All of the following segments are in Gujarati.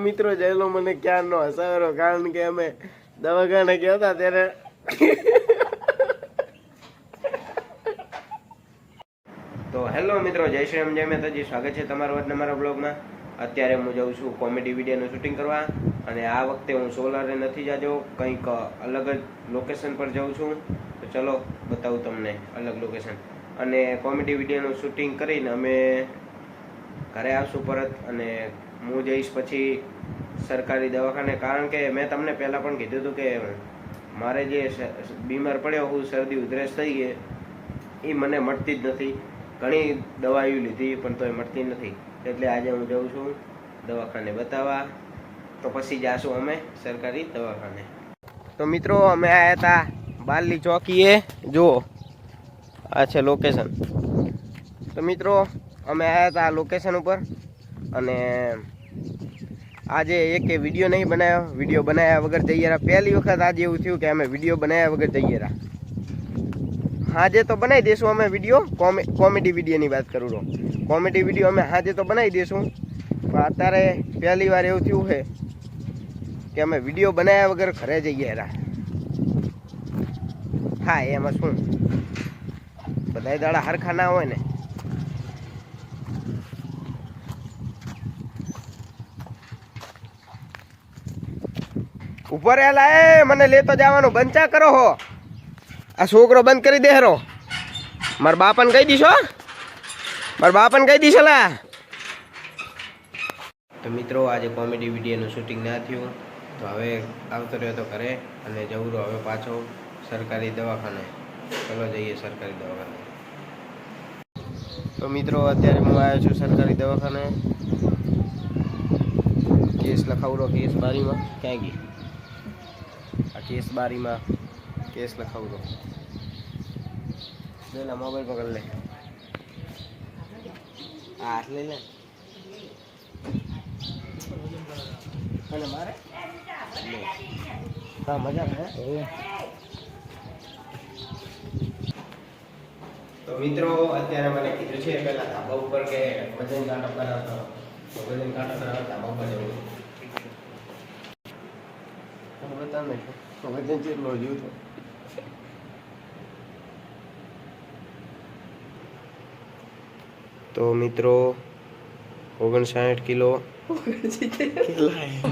મિત્રો જયલો મને ક્યારનો હસાવેલો, કારણ કે અમે દવાખાને ગયા હતા ત્યારે તો હેલો મિત્રો, જય શ્રી રામ, જય માતાજી. સ્વાગત છે તમારું આજના મારા બ્લોગમાં. અત્યારે હું જાઉં છું કોમેડી વિડીયોનું શૂટિંગ કરવા, અને આ વખતે હું સોલારે નથી જાજો, કંઈક અલગ જ લોકેશન પર જાઉં છું. તો ચલો બતાવું તમને અલગ લોકેશન, અને કોમેડી વિડીયોનું શૂટિંગ કરીને અમે ઘરે આવશું પરત. અને હું જઈશ પછી સરકારી દવાખાને, કારણ કે મેં તમને પહેલાં પણ કીધું હતું કે મારે જે બીમાર પડ્યો હું, શરદી ઉધરસ થઈ ગઈ, એ મને મળતી જ નથી. ઘણી દવાઈઓ લીધી પણ તોય મળતી નથી, એટલે આજે હું જાઉં છું દવાખાને બતાવવા. તો પછી જાશું અમે સરકારી દવાખાને. તો મિત્રો અમે આવ્યા હતા બારલી ચોકીએ, જુઓ આ છે લોકેશન. તો મિત્રો અમે આવ્યા હતા આ લોકેશન ઉપર, અને આજે એક વિડીયો નહીં બનાવ્યો, વિડીયો બનાવ્યા વગર જઈએ રહ્યા. પહેલી વખત આજે એવું થયું કે અમે વિડીયો બનાવ્યા વગર જઈએ રહ્યા. આજે તો બનાવી દઈશું અમે વિડીયો, કોમેડી વિડીયોની વાત કરું તો કોમેડી વિડીયો અમે આજે તો બનાવી દઈશું, પણ અત્યારે પહેલી વાર એવું થયું છે કે અમે વિડીયો બનાવ્યા વગર ઘરે જઈએ રહ્યા. હા, એમાં શું બધા દાડા હરખા ના હોય ને. ઉપર એલા એ મને લેતો જવાનું બંધ ચા કરો હો. આ છોકરો બંધ કરી દે હેરો. મારા બાપાને કહી દીશો, મારા બાપાને કહી દીશો લા. તો મિત્રો આજે કોમેડી વિડીયોનું શૂટિંગ ના થયું, તો હવે આવતો રહ્યો તો ઘરે, અને જવું રહ્યો હવે પાછો સરકારી દવાખાને. ચલો જઈએ સરકારી દવાખાને. તો મિત્રો અત્યારે હું આવ્યો છું સરકારી દવાખાને. કેસ લખાવડો, કેસ બારીમાં ક્યાં ગઈ? આ કેસ બારીમાં કેસ લખાવડો. લે મોબાઈલ પકડ લે, હાથ લઈ લે. અને મારે હા મજા હે. તો મિત્રો અત્યારે મને કીધું છે પેલા ધાબા ઉપર કે વજન કાંટો કરાવતો, તો વજન કાંટો કરાવતા ધાબા ઉપર જવું. બતાવ ને વજન કેટલો જોયું તો. તો મિત્રો 59 કિલો.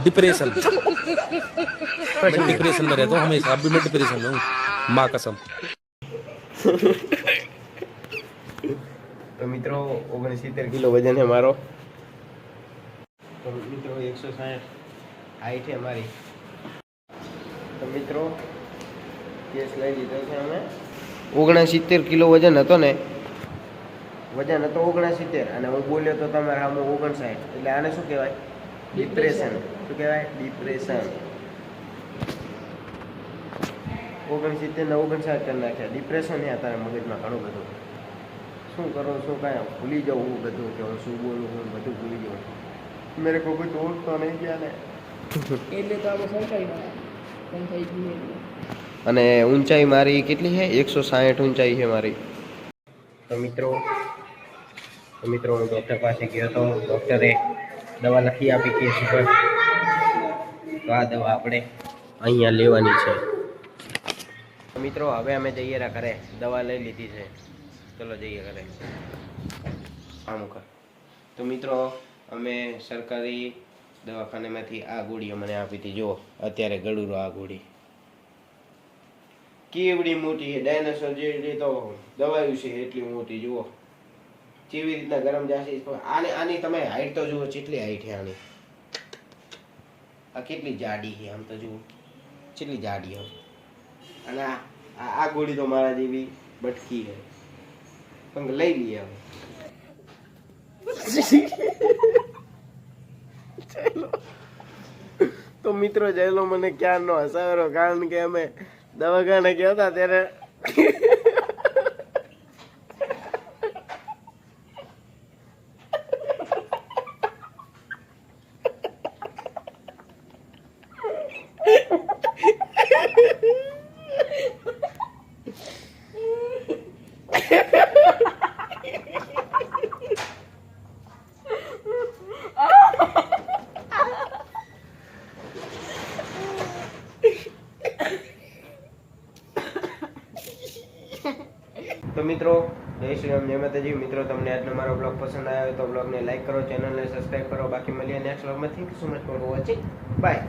डिप्रेशन मैं डिप्रेशन में रहता हूँ हमेशा, अभी मैं डिप्रेशन में हूँ, माँ कसम. तो મિત્રો 69 કિલો વજન है મારો. તો મિત્રો 160 હાઈટ है हमारी. તો મિત્રો કેસ લઈ લીધો છે અમે. 69 કિલો વજન હતો ને, વજન હતો 69, અને હું બોલ્યો તો તમારે આમ 59. એટલે આને શું કહેવાય? ડિપ્રેશન. શું કહેવાય? ડિપ્રેશન. 69 ને 59 કરી નાખ્યા. ડિપ્રેશન છે તારા મગજમાં ઘણું બધું. શું કરો શું કાંઈ ભૂલી જાઉં હું બધું, કે હું શું બોલું હું બધું ભૂલી જાઉં. મેરે કો કોઈ દોસ્ત તો નહીં ગયા ને. એટલે તો આપણે સરકારીમાં થઈ ગયું. અને ઊંચાઈ મારી કેટલી છે? 160 ઊંચાઈ છે મારી. તો મિત્રો હું ડૉક્ટર પાસે ગયો હતો. ડૉક્ટરે દવા લખી આપી કેસ ઉપર. તો આ દવા આપણે અહીંયા લેવાની છે. મિત્રો હવે અમે જઈએ રહ્યા ઘરે, દવા લઈ લીધી છે. ચલો જઈએ ઘરે. અમુક તો મિત્રો અમે સરકારી દવાખાનેમાંથી આ ગોળીઓ મને આપી હતી. જુઓ અત્યારે ગળુરો આ ગોળી કેવડી મોટી છે, ડાયનાસોર જેટલી તો દવાયું છે, એટલી મોટી. જુઓ કેવી રીતના ગરમ જશે. આની તમે હાઈટ તો જુઓ, કેટલી હાઈટ છે આની. આ કેટલી જાડી છે, આમ તો જુઓ કેટલી જાડી હોય. અને આ ગોળી તો મારા જેવી બટકી છે, પણ લઈ લઈએ હવે. તો મિત્રો જયલો મને ક્યારનો હસાવેલો, કારણ કે અમે દવાખાને ગયા હતા ત્યારે તો મિત્રો જય શ્રી રામ, જય માતાજી. મિત્રો તમને આજનો મારો બ્લોગ પસંદ આવ્યો હોય તો બ્લોગને લાઈક કરો, ચેનલને સબસ્ક્રાઈબ કરો. બાકી મળીએ નેક્સ્ટ બ્લોગમાં. Thank you so much for watching. By.